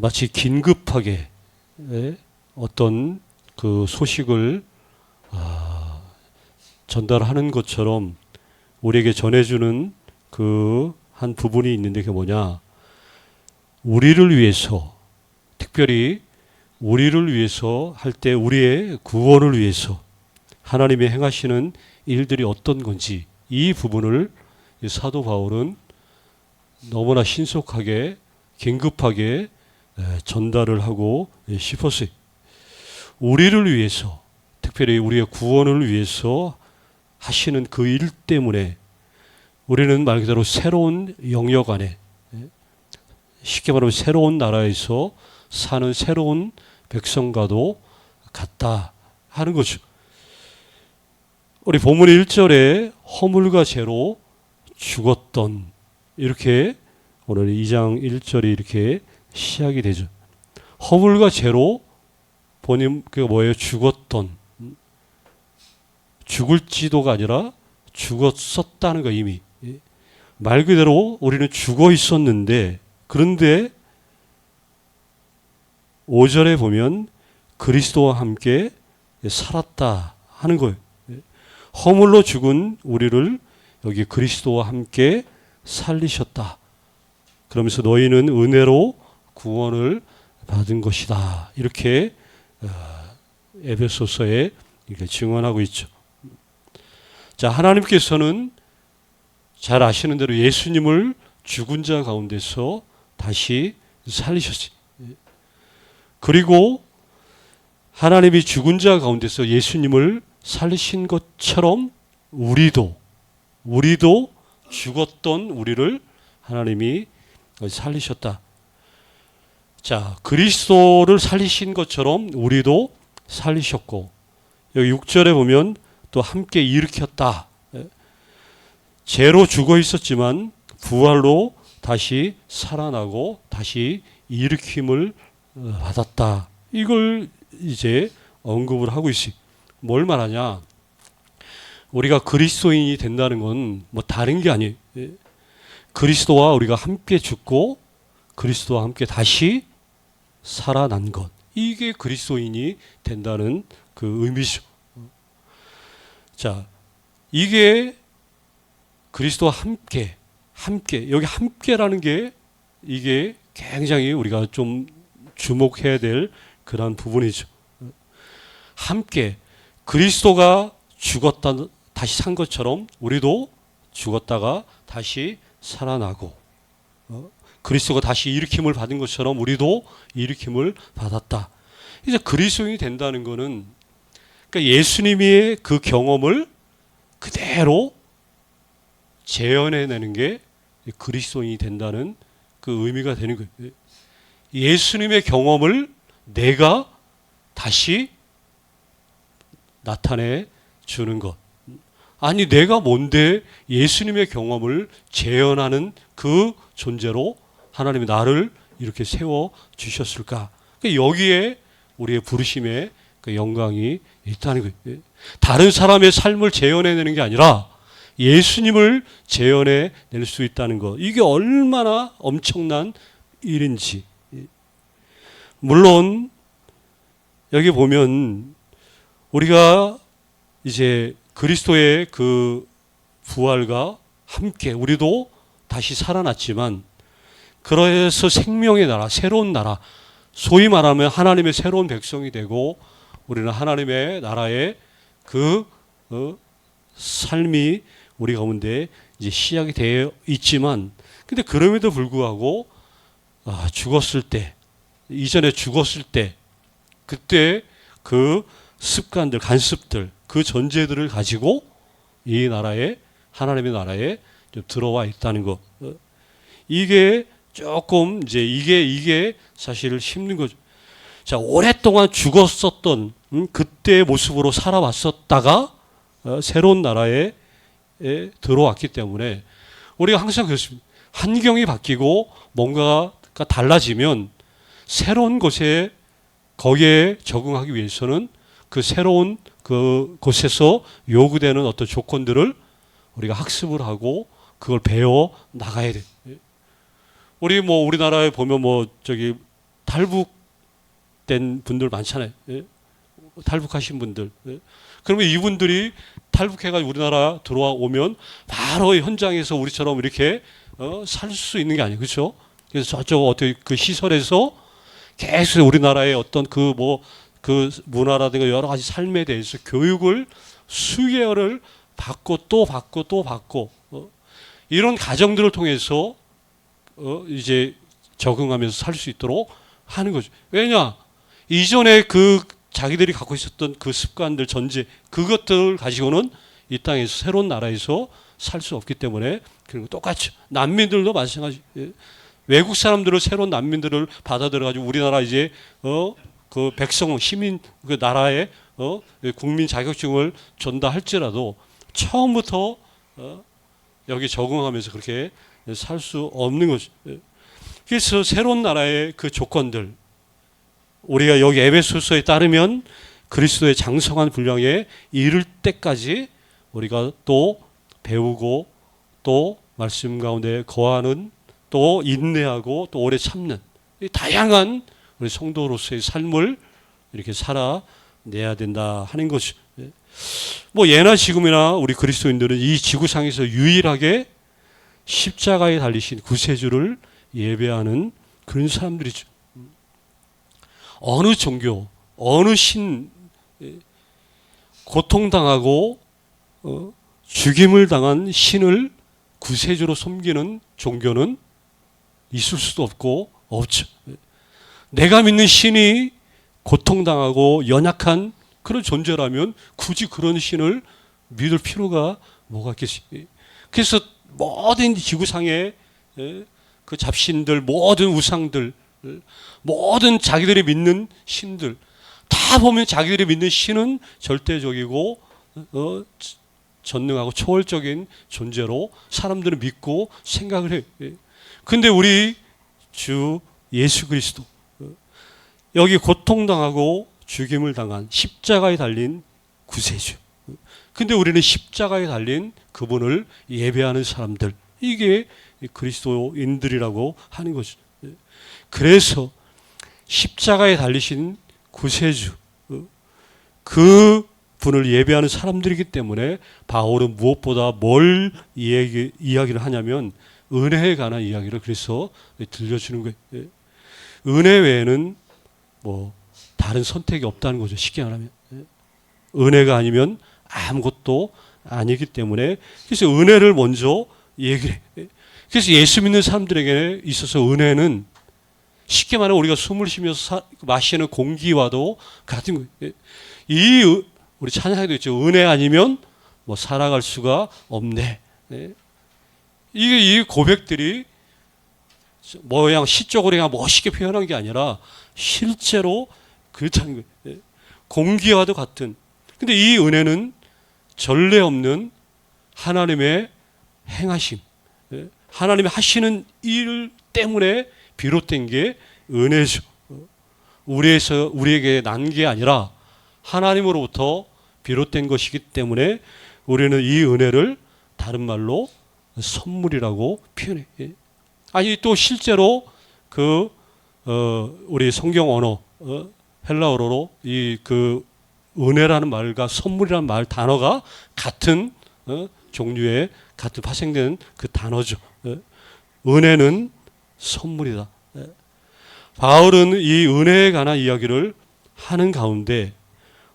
마치 긴급하게 어떤 그 소식을 전달하는 것처럼 우리에게 전해주는 그 한 부분이 있는데 그게 뭐냐? 우리를 위해서, 특별히 우리를 위해서 할 때 우리의 구원을 위해서 하나님이 행하시는 일들이 어떤 건지 이 부분을 사도 바울은 너무나 신속하게 긴급하게 전달을 하고 싶었어요. 우리를 위해서, 특별히 우리의 구원을 위해서 하시는 그 일 때문에 우리는 말 그대로 새로운 영역 안에, 쉽게 말하면 새로운 나라에서 사는 새로운 백성과도 같다 하는 거죠. 우리 본문 1절에 허물과 죄로 죽었던, 이렇게 오늘 2장 1절이 이렇게 시작이 되죠. 허물과 죄로 본인 그게 뭐예요? 죽었던, 죽을지도가 아니라 죽었었다는 거. 이미 말 그대로 우리는 죽어 있었는데, 그런데 5절에 보면 그리스도와 함께 살았다 하는 거예요. 허물로 죽은 우리를 여기 그리스도와 함께 살리셨다. 그러면서 너희는 은혜로 구원을 받은 것이다. 이렇게 에베소서에 이렇게 증언하고 있죠. 자, 하나님께서는 잘 아시는 대로 예수님을 죽은 자 가운데서 다시 살리셨어요. 그리고 하나님이 죽은 자 가운데서 예수님을 살리신 것처럼 우리도 죽었던 우리를 하나님이 살리셨다. 자, 그리스도를 살리신 것처럼 우리도 살리셨고, 여기 6절에 보면 또 함께 일으켰다. 죄로 죽어 있었지만 부활로 다시 살아나고 다시 일으킴을 받았다. 이걸 이제 언급을 하고 있어요. 뭘 말하냐? 우리가 그리스도인이 된다는 건 뭐 다른 게 아니에요. 그리스도와 우리가 함께 죽고 그리스도와 함께 다시 살아난 것. 이게 그리스도인이 된다는 그 의미죠. 자, 이게 그리스도와 함께, 여기 함께라는 게 이게 굉장히 우리가 좀 주목해야 될 그런 부분이죠. 함께, 그리스도가 죽었다 다시 산 것처럼 우리도 죽었다가 다시 살아나고, 그리스도가 다시 일으킴을 받은 것처럼 우리도 일으킴을 받았다. 이제 그리스도인이 된다는 것은, 그러니까 예수님의 그 경험을 그대로 재현해내는 게 그리스도인이 된다는 그 의미가 되는 거예요. 예수님의 경험을 내가 다시 나타내 주는 것. 아니, 내가 뭔데 예수님의 경험을 재현하는 그 존재로 하나님이 나를 이렇게 세워 주셨을까? 여기에 우리의 부르심의 그 영광이 있다는 거예요. 다른 사람의 삶을 재현해내는 게 아니라 예수님을 재현해낼 수 있다는 것. 이게 얼마나 엄청난 일인지. 물론 여기 보면 우리가 이제 그리스도의 그 부활과 함께 우리도 다시 살아났지만, 그래서 생명의 나라, 새로운 나라, 소위 말하면 하나님의 새로운 백성이 되고 우리는 하나님의 나라의 그 삶이 우리 가운데 이제 시작이 되어 있지만, 근데 그럼에도 불구하고 죽었을 때, 이전에 죽었을 때, 그때 그 습관들, 간습들, 그 전제들을 가지고 이 나라에, 하나님의 나라에 좀 들어와 있다는 것. 이게 조금 이제 이게 사실 힘든 거죠. 자, 오랫동안 죽었었던 그때의 모습으로 살아왔었다가 새로운 나라에 들어왔기 때문에 우리가 항상 그렇습니다. 환경이 바뀌고 뭔가가 달라지면 새로운 곳에 거기에 적응하기 위해서는 그 새로운 그 곳에서 요구되는 어떤 조건들을 우리가 학습을 하고 그걸 배워 나가야 돼. 우리나라에 보면 탈북된 분들 많잖아요. 예? 탈북하신 분들. 예? 그러면 이분들이 탈북해가지고 우리나라 들어오면 바로 현장에서 우리처럼 이렇게 살 수 있는 게 아니에요. 그렇죠? 그래서 저쪽 어떻게 그 시설에서 계속 우리나라의 어떤 그 문화라든가 여러 가지 삶에 대해서 교육을 수개월을 받고 또 받고 또 받고 이런 과정들을 통해서 이제 적응하면서 살 수 있도록 하는 거죠. 왜냐? 이전에 그 자기들이 갖고 있었던 그 습관들, 전제, 그것들을 가지고는 이 땅에서 새로운 나라에서 살 수 없기 때문에 그리고 똑같죠. 난민들도 마찬가지. 외국 사람들을 새로운 난민들을 받아들여가지고 우리나라 이제 그 백성, 시민, 그 나라의 국민 자격증을 준다 할지라도 처음부터 여기 적응하면서 그렇게 살 수 없는 거죠. 그래서 새로운 나라의 그 조건들, 우리가 여기 에베소서에 따르면 그리스도의 장성한 분량에 이를 때까지 우리가 또 배우고 또 말씀 가운데 거하는 또 인내하고 또 오래 참는 다양한 우리 성도로서의 삶을 이렇게 살아내야 된다 하는 것이 뭐 예나 지금이나 우리 그리스도인들은 이 지구상에서 유일하게 십자가에 달리신 구세주를 예배하는 그런 사람들이죠. 어느 종교, 어느 신, 고통당하고 죽임을 당한 신을 구세주로 섬기는 종교는 있을 수도 없고 없죠. 내가 믿는 신이 고통당하고 연약한 그런 존재라면 굳이 그런 신을 믿을 필요가 뭐가 있겠어요. 그래서 모든 지구상의 그 잡신들, 모든 우상들, 모든 자기들이 믿는 신들 다 보면 자기들이 믿는 신은 절대적이고 전능하고 초월적인 존재로 사람들은 믿고 생각을 해요. 근데 우리 주 예수 그리스도 여기 고통당하고 죽임을 당한 십자가에 달린 구세주. 근데 우리는 십자가에 달린 그분을 예배하는 사람들. 이게 그리스도인들이라고 하는 거죠. 그래서 십자가에 달리신 구세주 그 분을 예배하는 사람들이기 때문에 바울은 무엇보다 뭘 이야기를 하냐면 은혜에 관한 이야기를 그래서 들려주는 거예요. 은혜 외에는 뭐 다른 선택이 없다는 거죠. 쉽게 말하면 은혜가 아니면 아무것도 아니기 때문에 그래서 은혜를 먼저 얘기해. 그래서 예수 믿는 사람들에게 있어서 은혜는 쉽게 말하면 우리가 숨을 쉬면서 마시는 공기와도 같은 거예요. 우리 찬양에도 있죠. 은혜 아니면 뭐 살아갈 수가 없네. 이 고백들이 뭐 그냥 시적으로 그냥 멋있게 표현한 게 아니라 실제로 그렇다는 거예요. 공기와도 같은. 근데 이 은혜는 전례 없는 하나님의 행하심, 하나님이 하시는 일 때문에 비롯된 게 은혜죠. 우리에게 난 게 아니라 하나님으로부터 비롯된 것이기 때문에 우리는 이 은혜를 다른 말로 선물이라고 표현해. 아니 또 실제로 우리 성경 언어 헬라어로 그 은혜라는 말과 선물이라는 말 단어가 같은 종류의 같은 파생되는 그 단어죠. 은혜는 선물이다. 바울은 이 은혜에 관한 이야기를 하는 가운데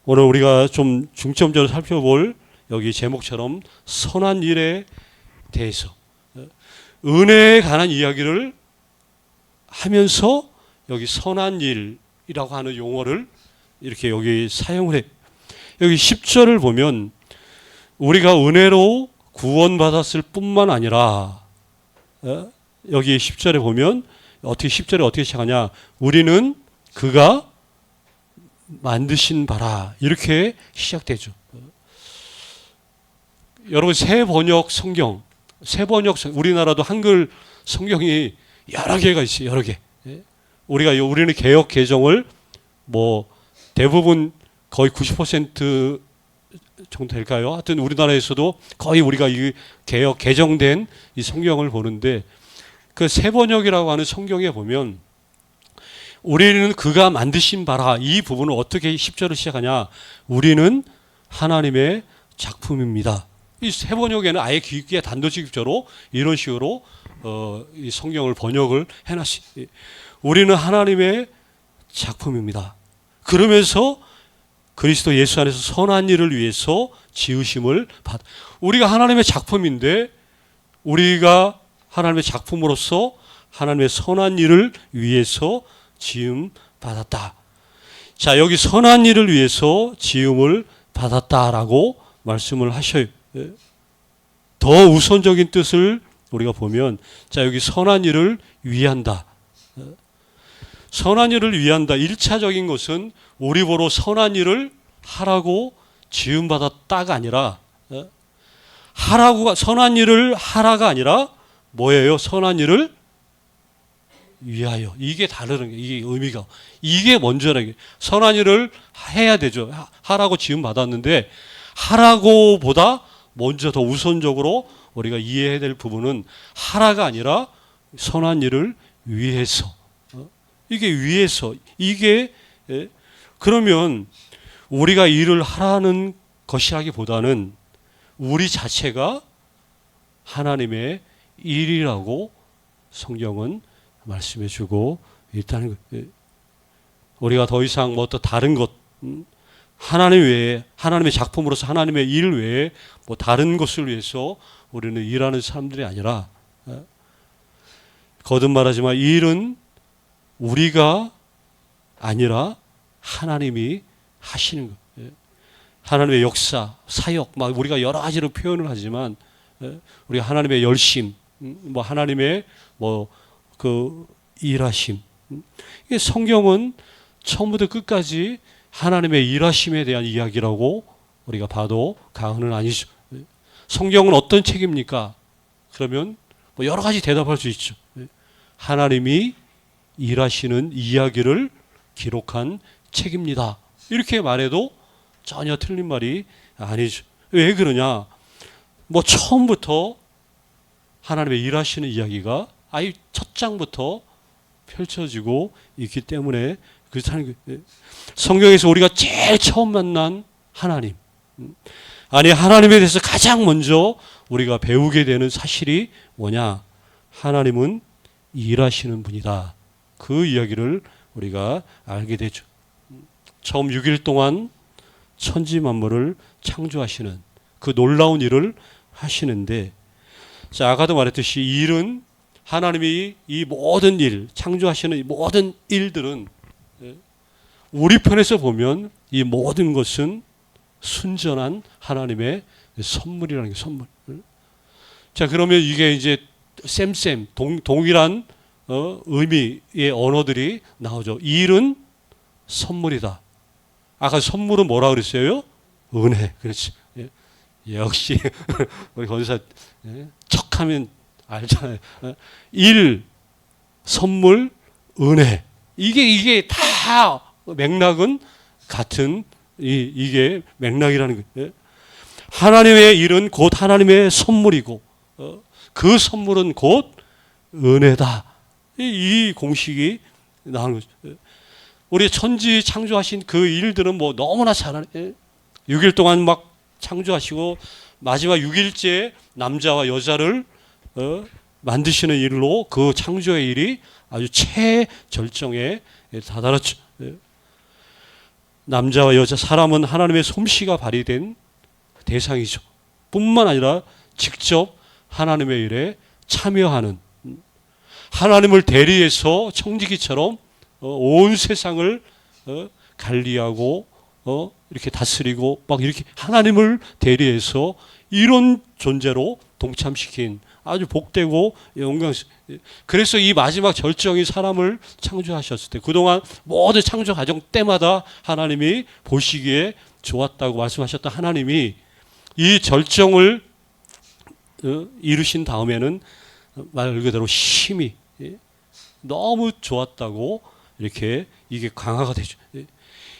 오늘 우리가 좀 중점적으로 살펴볼 여기 제목처럼 선한 일에 대해서 은혜에 관한 이야기를 하면서 여기 선한 일이라고 하는 용어를 이렇게 여기 사용을 해. 여기 10절을 보면 우리가 은혜로 구원받았을 뿐만 아니라 여기 10절에 보면 10절에 어떻게 시작하냐. 우리는 그가 만드신 바라 이렇게 시작되죠. 여러분 새 번역 성경 우리나라도 한글 성경이 여러 개가 있어요. 여러 개. 우리는 개역 개정을 뭐 대부분 거의 90% 정도 될까요? 하여튼 우리나라에서도 거의 우리가 이 개역 개정된 이 성경을 보는데 그 새 번역이라고 하는 성경에 보면 우리는 그가 만드신 바라. 이 부분을 어떻게 10절을 시작하냐? 우리는 하나님의 작품입니다. 이 새 번역에는 아예 깊게 단도직입적으로 이런 식으로 이 성경을 번역을 해놨어요. 우리는 하나님의 작품입니다. 그러면서 그리스도 예수 안에서 선한 일을 위해서 지으심을 받. 우리가 하나님의 작품인데 우리가 하나님의 작품으로서 하나님의 선한 일을 위해서 지음 받았다. 자, 여기 선한 일을 위해서 지음을 받았다라고 말씀을 하셔요. 더 우선적인 뜻을 우리가 보면, 자, 여기 선한 일을 위한다. 선한 일을 위한다. 1차적인 것은 우리 보러 선한 일을 하라고 지음받았다가 아니라, 하라고, 선한 일을 하라가 아니라 뭐예요? 선한 일을 위하여. 이게 다르는 게, 이게 의미가. 이게 먼저라는 게. 선한 일을 해야 되죠. 하라고 지음받았는데, 하라고 보다 먼저 더 우선적으로 우리가 이해해야 될 부분은 하라가 아니라 선한 일을 위해서. 이게 위해서. 이게, 그러면 우리가 일을 하라는 것이라기보다는 우리 자체가 하나님의 일이라고 성경은 말씀해 주고 있다는 거예요. 우리가 더 이상 뭐 또 다른 것, 하나님 외에, 하나님의 작품으로서 하나님의 일 외에 뭐 다른 것을 위해서 우리는 일하는 사람들이 아니라, 거듭 말하지만 일은 우리가 아니라 하나님이 하시는 거예요. 하나님의 역사, 사역, 막 우리가 여러 가지로 표현을 하지만, 우리가 하나님의 열심, 뭐 하나님의 뭐 그 일하심. 이게 성경은 처음부터 끝까지 하나님의 일하심에 대한 이야기라고 우리가 봐도 과언은 아니죠. 성경은 어떤 책입니까? 그러면 뭐 여러 가지 대답할 수 있죠. 하나님이 일하시는 이야기를 기록한 책입니다. 이렇게 말해도 전혀 틀린 말이 아니죠. 왜 그러냐? 뭐 처음부터 하나님의 일하시는 이야기가 아예 첫 장부터 펼쳐지고 있기 때문에 그렇다는 거예요. 성경에서 우리가 제일 처음 만난 하나님, 아니 하나님에 대해서 가장 먼저 우리가 배우게 되는 사실이 뭐냐? 하나님은 일하시는 분이다. 그 이야기를 우리가 알게 되죠. 처음 6일 동안 천지 만물을 창조하시는 그 놀라운 일을 하시는데, 자, 아까도 말했듯이 일은 하나님이 이 모든 일, 창조하시는 이 모든 일들은 우리 편에서 보면 이 모든 것은 순전한 하나님의 선물이라는 게 선물. 자, 그러면 이게 이제 쌤 동일한 의미의 언어들이 나오죠. 일은 선물이다. 아까 선물은 뭐라 그랬어요? 은혜. 그렇지. 역시 우리 권사 척하면 알잖아요. 일, 선물, 은혜. 이게 다 맥락은 같은 이게 맥락이라는 거예요. 하나님의 일은 곧 하나님의 선물이고 그 선물은 곧 은혜다. 이 공식이 나오는 거죠. 우리 천지 창조하신 그 일들은 뭐 너무나 잘하네. 6일 동안 막 창조하시고 마지막 6일째 남자와 여자를 만드시는 일로 그 창조의 일이 아주 최절정에 다다랐죠. 남자와 여자, 사람은 하나님의 솜씨가 발휘된 대상이죠. 뿐만 아니라 직접 하나님의 일에 참여하는, 하나님을 대리해서 청지기처럼 온 세상을 관리하고 이렇게 다스리고 막 이렇게 하나님을 대리해서 이런 존재로 동참시킨 아주 복되고 영광스. 그래서 이 마지막 절정이 사람을 창조하셨을 때, 그동안 모든 창조 과정 때마다 하나님이 보시기에 좋았다고 말씀하셨던 하나님이 이 절정을 이루신 다음에는 말 그대로 힘이 너무 좋았다고 이렇게 이게 강화가 되죠.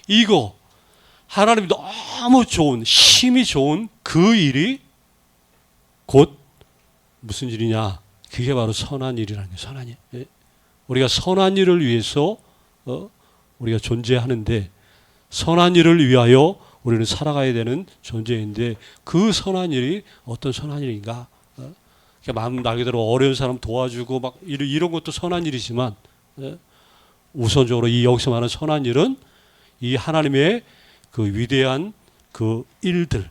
이거 하나님이 너무 좋은, 힘이 좋은 그 일이 곧 무슨 일이냐? 그게 바로 선한 일이라는 거예요. 선한 일. 우리가 선한 일을 위해서 우리가 존재하는데 선한 일을 위하여 우리는 살아가야 되는 존재인데 그 선한 일이 어떤 선한 일인가? 마음 말 그대로 어려운 사람 도와주고 막 이런 것도 선한 일이지만 우선적으로 이 여기서 말하는 선한 일은 이 하나님의 그 위대한 그 일들,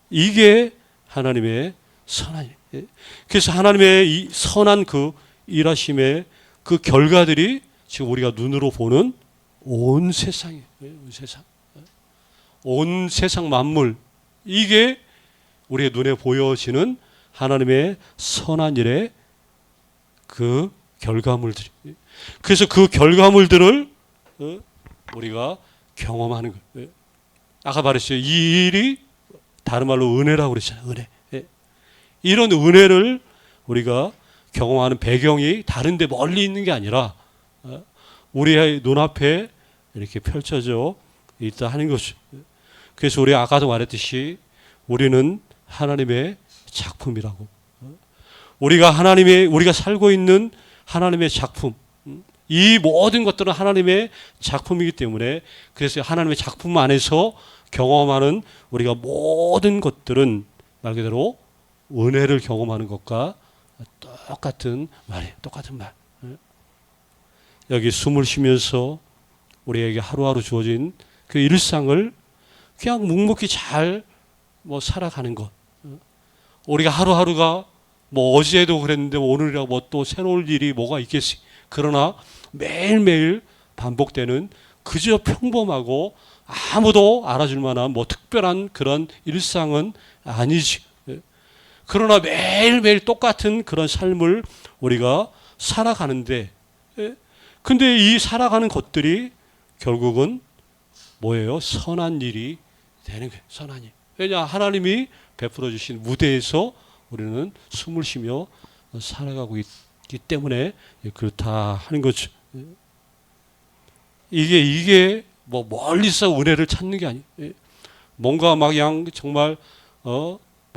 이게 하나님의 선한 일. 그래서 하나님의 이 선한 그 일하심의 그 결과들이 지금 우리가 눈으로 보는 온 세상이에요. 온 세상. 온 세상 만물, 이게 우리의 눈에 보여지는 하나님의 선한 일의 그 결과물들이. 그래서 그 결과물들을 우리가 경험하는 거예요. 아까 말했어요. 이 일이 다른 말로 은혜라고 그랬잖아요. 은혜. 이런 은혜를 우리가 경험하는 배경이 다른데 멀리 있는 게 아니라 우리의 눈앞에 이렇게 펼쳐져 있다 하는 거죠. 그래서 우리 아까도 말했듯이 우리는 하나님의 작품이라고. 우리가 살고 있는 하나님의 작품. 이 모든 것들은 하나님의 작품이기 때문에 그래서 하나님의 작품 안에서 경험하는 우리가 모든 것들은 말 그대로 은혜를 경험하는 것과 똑같은 말이에요. 똑같은 말. 여기 숨을 쉬면서 우리에게 하루하루 주어진 그 일상을 그냥 묵묵히 잘 살아가는 것. 우리가 하루하루가 어제도 그랬는데 오늘이라고 또 새로운 일이 뭐가 있겠지. 그러나 매일매일 반복되는 그저 평범하고 아무도 알아줄 만한 특별한 그런 일상은 아니지. 그러나 매일매일 똑같은 그런 삶을 우리가 살아가는데, 근데 이 살아가는 것들이 결국은 뭐예요? 선한 일이 되는 거예요. 선한 일. 왜냐? 하나님이 베풀어 주신 무대에서 우리는 숨을 쉬며 살아가고 있기 때문에 그렇다 하는 거죠. 이게 멀리서 은혜를 찾는 게 아니에요. 뭔가 막 그냥 정말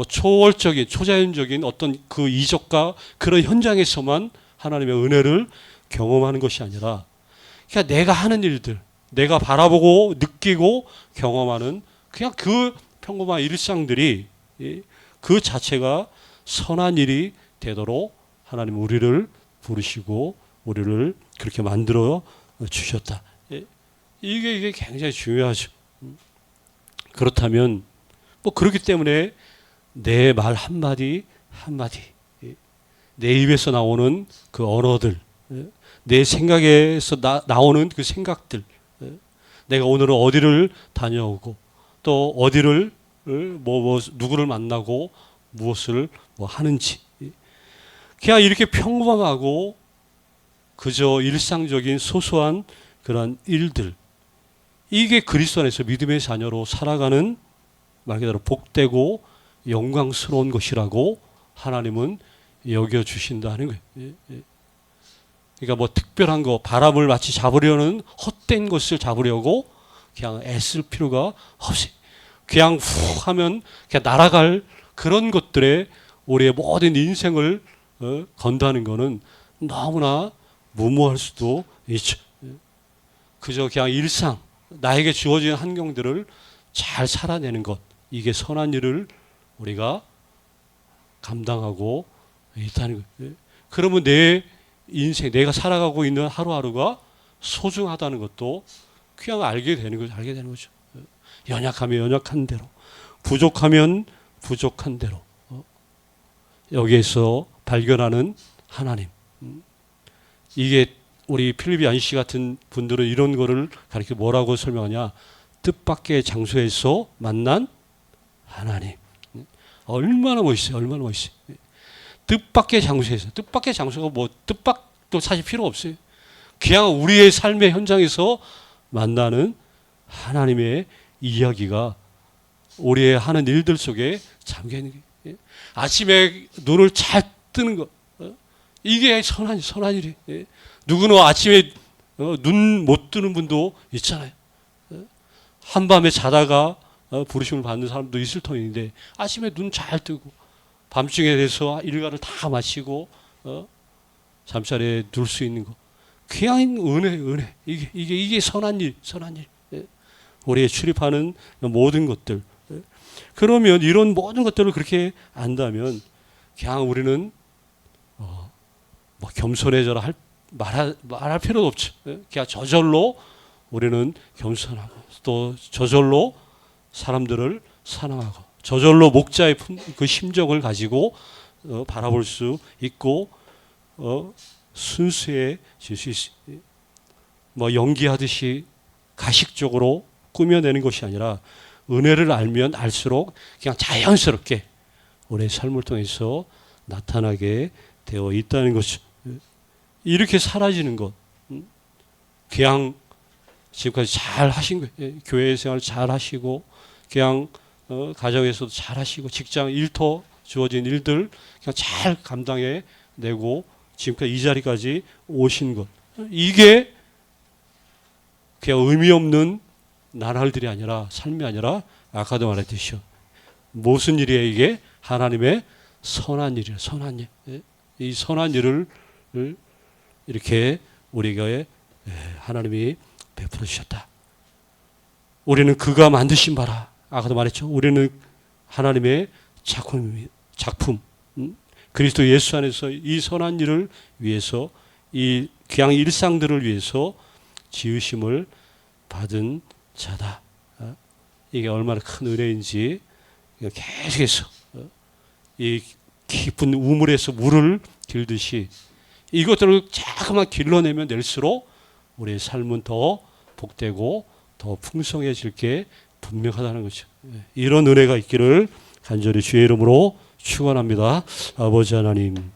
초월적인 초자연적인 어떤 그 이적과 그런 현장에서만 하나님의 은혜를 경험하는 것이 아니라 그냥 내가 하는 일들, 내가 바라보고 느끼고 경험하는 그냥 그 평범한 일상들이 그 자체가 선한 일이 되도록 하나님 우리를 부르시고 우리를 그렇게 만들어 주셨다. 이게 굉장히 중요하죠. 그렇다면 그렇기 때문에 내 말 한마디 한마디, 내 입에서 나오는 그 언어들, 내 생각에서 나오는 그 생각들, 내가 오늘은 어디를 다녀오고 또 어디를 누구를 만나고 무엇을 하는지, 그냥 이렇게 평범하고 그저 일상적인 소소한 그런 일들, 이게 그리스도 안에서 믿음의 자녀로 살아가는 말 그대로 복되고 영광스러운 것이라고 하나님은 여겨주신다는 거예요. 그러니까 특별한 거, 바람을 마치 잡으려는 헛된 것을 잡으려고 그냥 애쓸 필요가 없이 그냥 훅 하면 그냥 날아갈 그런 것들에 우리의 모든 인생을 건다는 것은 너무나 무모할 수도 있죠. 그저 그냥 일상, 나에게 주어진 환경들을 잘 살아내는 것, 이게 선한 일을 우리가 감당하고 있다는 거예요. 그러면 내 인생, 내가 살아가고 있는 하루하루가 소중하다는 것도 그냥 알게 되는 거죠. 연약하면 연약한 대로, 부족하면 부족한 대로, 여기에서 발견하는 하나님. 이게 우리 필립이 안씨 같은 분들은 이런 거를 가르쳐 뭐라고 설명하냐? 뜻밖의 장소에서 만난 하나님. 얼마나 멋있어요. 얼마나 멋있어요. 뜻밖의 장소에서. 뜻밖의 장소가 뜻밖도 사실 필요 없어요. 그냥 우리의 삶의 현장에서 만나는 하나님의 이야기가 우리의 하는 일들 속에 잠겨 있는 거예요. 아침에 눈을 잘 뜨는 것, 이게 선한 일이에요. 누구는 아침에 눈 못 뜨는 분도 있잖아요. 한밤에 자다가 부르심을 받는 사람도 있을 터인데 아침에 눈 잘 뜨고 밤중에 돼서 일과를 다 마치고 잠자리에 누울 수 있는 것, 그냥 은혜. 이게 선한 일. 예. 우리의 출입하는 모든 것들. 예. 그러면 이런 모든 것들을 그렇게 안다면 그냥 우리는 뭐 겸손해져라 말할 필요도 없죠. 예. 그냥 저절로 우리는 겸손하고 또 저절로 사람들을 사랑하고 저절로 목자의 그 심정을 가지고 바라볼 수 있고 순수해질 수 있어요. 뭐 연기하듯이 가식적으로 꾸며내는 것이 아니라 은혜를 알면 알수록 그냥 자연스럽게 우리의 삶을 통해서 나타나게 되어 있다는 것이죠. 이렇게 사라지는 것, 그냥 지금까지 잘 하신 거예요. 교회 생활 잘 하시고 그냥 가정에서도 잘 하시고 직장 일터 주어진 일들 그냥 잘 감당해 내고 지금까지 이 자리까지 오신 것, 이게 그냥 의미 없는 나날들이 아니라 삶이 아니라 아까도 말했듯이 무슨 일이에요? 이게 하나님의 선한 일이에요. 선한 일. 이 선한 일을 이렇게 우리에게 하나님이 베풀어 주셨다. 우리는 그가 만드신 바라. 아까도 말했죠. 우리는 하나님의 작품. 그리스도 예수 안에서 이 선한 일을 위해서 이 그냥 일상들을 위해서 지으심을 받은 자다. 이게 얼마나 큰 은혜인지 계속해서 이 깊은 우물에서 물을 길듯이 이것들을 자꾸만 길러내면 낼수록 우리의 삶은 더 복되고 더 풍성해질 게 분명하다는 거죠. 이런 은혜가 있기를 간절히 주의 이름으로 축원합니다. 아버지 하나님,